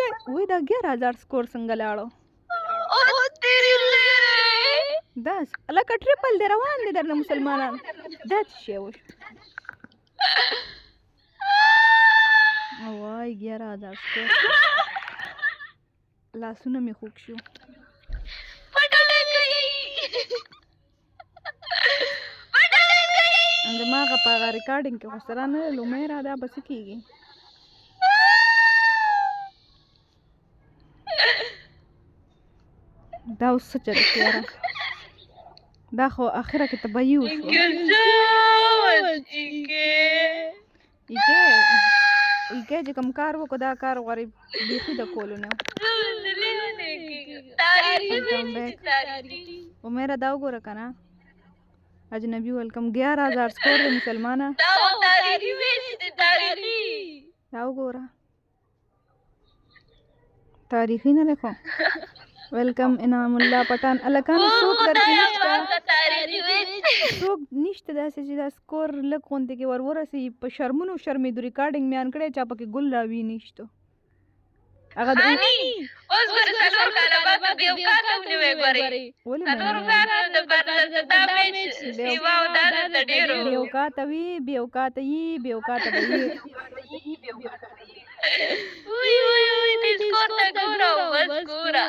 گئے وای دا 11000 سکور څنګه لاړو او تیری لره داس لکه ټریپل دی روان دي درنه مسلمانان دا څه شی وشو وای 11000 سکور لاسونه مې خوږ شو دماغه په هغه ریکارډینګ کې خو سره نه لومړی دا به څه کېږي دا اوس څه چل کېره دا خو اخره کې تباهي وشوه ایکه چې کوم کار وکړو دا کار غواړي بیخي د کولو نه عمیره دا وګوره که نه اجنبي ویلکم 11000 سکور دی مسلمانه دا وګوره تاریخي نه دی خو ویلکم انعام الله پټان الکانو څوک درکې نشته څوک نشته داسې چې دا سکور لږ غوندې کې ورورسي په شرمونو شرمېدو ریکارډینګ مې آن کړی چا پکې ګل راوي نشته هغه اوس ګوره څلور کاله بعد بیوقاته ونیوې ګورې څلور کاله د دا مې سیوا او دا د ډېرو بیوقاته وي بیوقاته یي بیوقاته به یي وای وای وای دې سکور ته ګوره بس ګوره